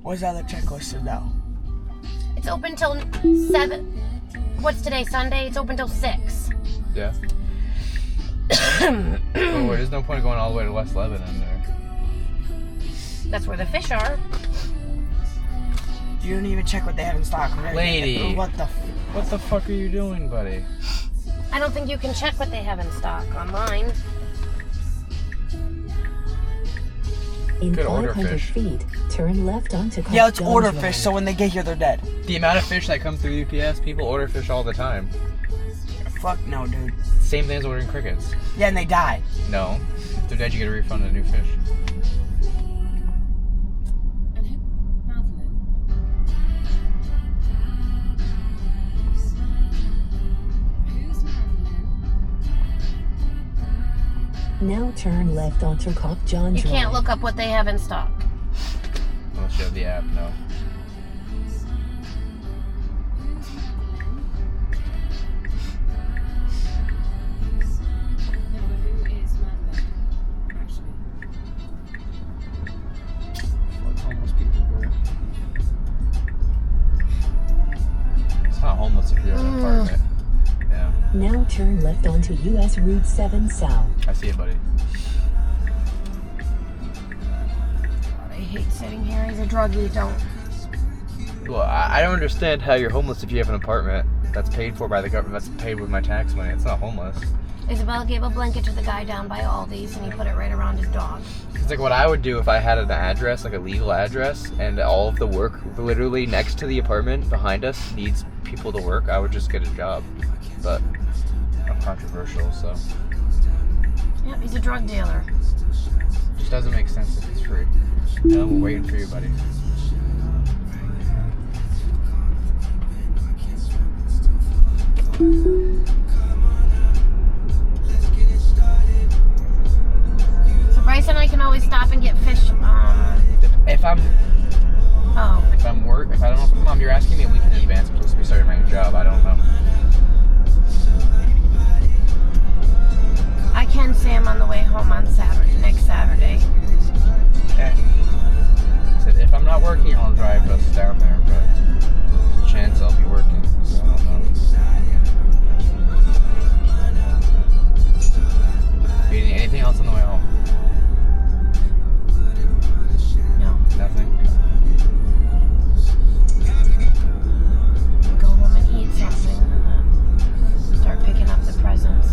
What's the other check listed though? It's open till 7. What's today, Sunday? It's open till 6. Yeah. Oh, there's no point going all the way to West Lebanon there. That's where the fish are. You don't even check what they have in stock. Lady. What the fuck are you doing, buddy? I don't think you can check what they have in stock online. In Could order 500 fish. feet, turn left onto Yeah, let's John order Drive. fish so when they get here they're dead. The amount of fish that come through UPS, people order fish all the time. Fuck no, dude. Same thing as ordering crickets. Yeah, and they die. No. If they're dead, you get a refund and a new fish. Now turn left onto John You Drive. can't look up what they have in stock. Unless you have the app, no. What homeless people do? It's not homeless if you have an apartment. Yeah, Now turn left onto US Route 7 South. I see it, buddy. God, I hate sitting here. He's a druggie. Don't. Well, I don't understand how you're homeless if you have an apartment that's paid for by the government, that's paid with my tax money. It's not homeless. Isabel gave a blanket to the guy down by Aldi's, and he put it right around his dog. It's like what I would do if I had an address, like a legal address, and all of the work literally next to the apartment behind us needs people to work. I would just get a job. But I'm controversial, so Yep, he's a drug dealer. it just doesn't make sense if it's free. No, we're waiting for you, buddy. So Bryce and I can always stop and get fish. If I'm if I don't know, Mom, you're asking me a week in advance. I'm supposed to be starting my new job. I don't know. I can say I'm on the way home on next Saturday. Okay. I said if I'm not working, I'll drive us down there, but there's a chance I'll be working. So I don't know. Eating anything else on the way home? No. Nothing. Go home and eat something, and then start picking up the presents.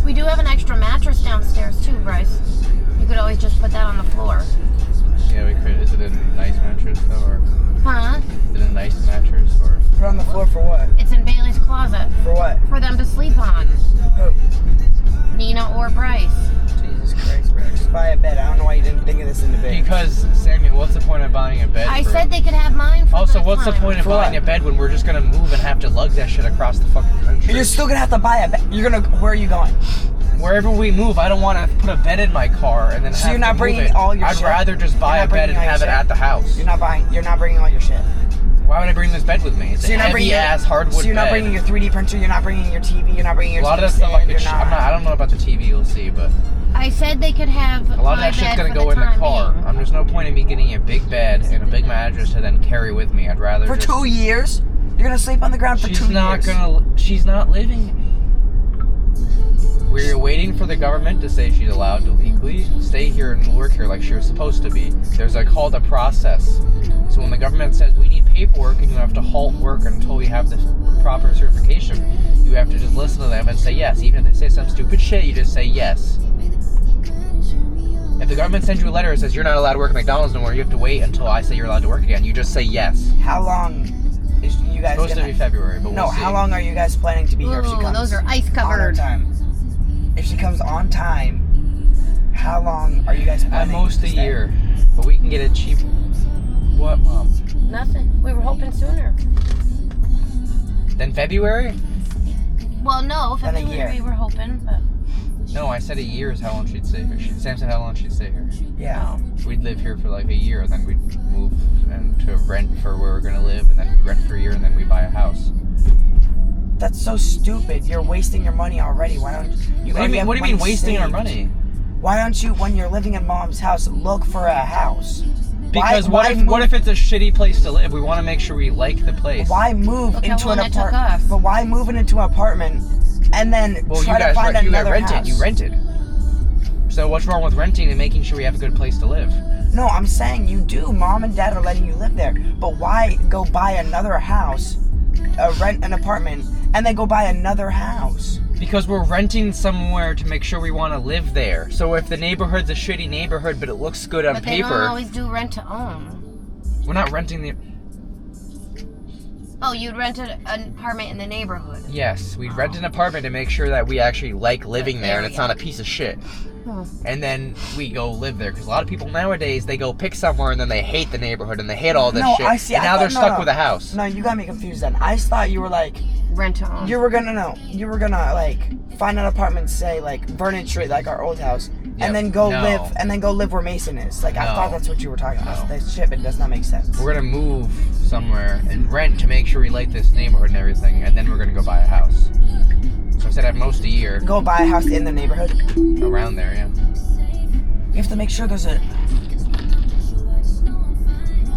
We do have an extra mattress downstairs too, Bryce. You could always just put that on the floor. Yeah, we could. Is it a nice mattress though, or Huh? is it a nice mattress, or? Put on the floor for what? It's in Bailey's closet. For what? For them to sleep on. Who? Nina or Bryce. Jesus Christ, bro. Just buy a bed. I don't know why you didn't think of this in the bed. Because Samuel, what's the point of buying a bed? I said they could have mine for Also, that what's the time. point of For buying what? a bed when we're just gonna move and have to lug that shit across the fucking country? You're still gonna have to buy a bed. Where are you going? Wherever we move, I don't want to put a bed in my car and then So have you're not to move bringing it. all your I'd shit? rather just buy You're a not bed and bringing all your have it shit? at the house. You're not bringing all your shit. Why would I bring this bed with me? It's So a you're not bringing heavy-ass hardwood So you're not bed. bringing your 3D printer, you're not bringing your TV, you're not bringing your A lot of TV that stuff I stand, could. you're I don't know about the TV. You'll see, but I said they could have a lot of my that shit's bed gonna for go in the time car. being. There's no point in me getting a big bed and a big mattress to then carry with me. I'd rather For just. 2 years? You're gonna sleep on the ground for 2 years. She's not living. We're waiting for the government to say she's allowed to legally stay here and work here like she was supposed to be. There's called a process. So when the government says we need paperwork and you have to halt work until we have the proper certification, you have to just listen to them and say yes. Even if they say some stupid shit, you just say yes. If the government sends you a letter that says you're not allowed to work at McDonald's no more, you have to wait until I say you're allowed to work again. You just say yes. How long is you guys It's supposed to be February, but No, we'll see. how long are you guys planning to be here if she Ooh, comes? those are ice on covered. time. If she comes on time, how long are you guys At planning most to a stay? year, but we can get it cheap. What, Mom? Nothing. We were hoping sooner. Then February? Well, no, Then a February year. we were hoping, but No, I said a year is how long she'd stay here. Sam said how long she'd stay here. Yeah. We'd live here for like a year, then we'd move and to rent for where we're gonna live, and then rent for a year, and then we buy a house. That's so stupid. You're wasting your money already. Why don't you? What do you mean wasting our money? Why don't you, when you're living in mom's house, look for a house? Because what if it's a shitty place to live? We want to make sure we like the place. Why move Look into how an long it took apartment? us. But why move into an apartment and then try to find another house? You rented. So what's wrong with renting and making sure we have a good place to live? No, I'm saying you do. Mom and dad are letting you live there. But why go buy another house, rent an apartment, and then go buy another house? Because we're renting somewhere to make sure we want to live there. So if the neighborhood's a shitty neighborhood, but it looks good on But paper, they don't always do rent to own. we're not renting the. Oh, you'd rent an apartment in the neighborhood. Yes, we'd rent an apartment to make sure that we actually like living there and it's area. not a piece of shit. And then we go live there, because a lot of people nowadays, they go pick somewhere and then they hate the neighborhood and they hate all this shit. I see. And now they're stuck with a house. No, you got me confused then. I thought you were like, Rent to own. you were gonna like find an apartment, say like Vernon Street, like our old house, and then go live where Mason is. Like I No. thought that's what you were talking about. No. That shit, but it does not make sense. We're gonna move somewhere and rent to make sure we like this neighborhood and everything, and then we're gonna go buy a house. So I said at most a year. Go buy a house in the neighborhood. Around there, yeah. You have to make sure there's a.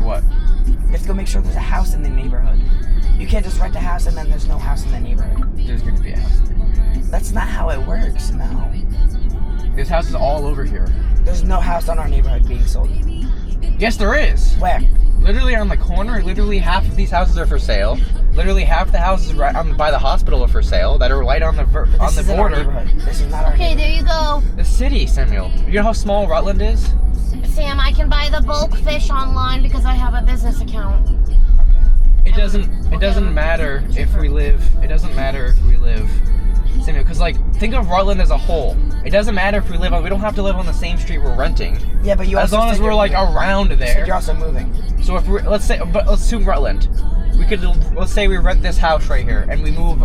What? You have to go make sure there's a house in the neighborhood. You can't just rent a house and then there's no house in the neighborhood. There's gonna be a house. That's not how it works. No. There's houses all over here. There's no house on our neighborhood being sold. Yes, there is. Where? Literally on the corner. Literally half of these houses are for sale. Literally half the houses right by the hospital are for sale that are right on the This isn't our border. neighborhood. This is not our Okay, neighborhood. there you go. The city, Samuel. You know how small Rutland is? Sam, I can buy the bulk fish online because I have a business account. It doesn't matter if we live. It doesn't matter if we live, Samuel. Because like, think of Rutland as a whole. It doesn't matter if we live on. We don't have to live on the same street we're renting. Yeah, but you As also long as said we're you're like moving. around You said there. you're also moving. So if we're, let's assume Rutland. Let's say we rent this house right here and we move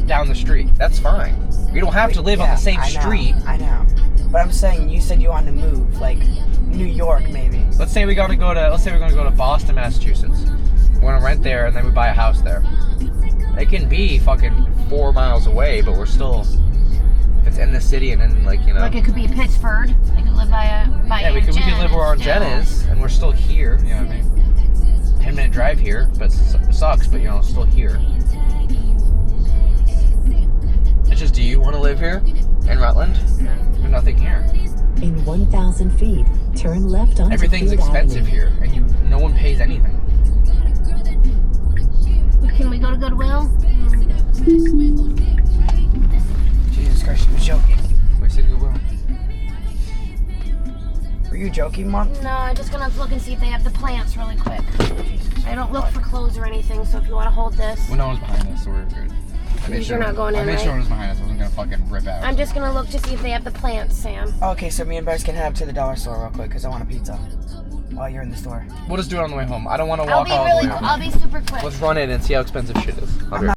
down the street. That's fine. We don't have to live on the same street. I know. But I'm saying you said you wanted to move, like New York maybe. Let's say we're gonna go to Boston, Massachusetts. We're gonna rent there and then we buy a house there. It can be fucking 4 miles away, but we're still, if it's in the city and then like, you know. Like it could be Pittsford. I could live by Yeah, we could live where our Jen is, and we're still here. You know what I mean? 10-minute drive here, but sucks. But you know, still here. It's just, do you want to live here in Rutland? There's nothing here. In 1,000 feet, turn left onto Everything's Field expensive Avenue. here, and no one pays anything. Can we go to Goodwill? Jesus Christ, she was joking. We said you will. Were you joking, Mom? No, I'm just gonna look and see if they have the plants really quick. I don't look for clothes or anything, so if you want to hold this. Well, no one's behind us, so we're good. You're not going in, I made right? sure it was behind us. I wasn't gonna fucking rip out. I'm just gonna look to see if they have the plants, Sam. Okay, so me and Bryce can head up to the dollar store real quick because I want a pizza while you're in the store. We'll just do it on the way home. I don't want to I'll walk be all really. the way home. I'll be super quick. Let's run in and see how expensive shit is. I'll be right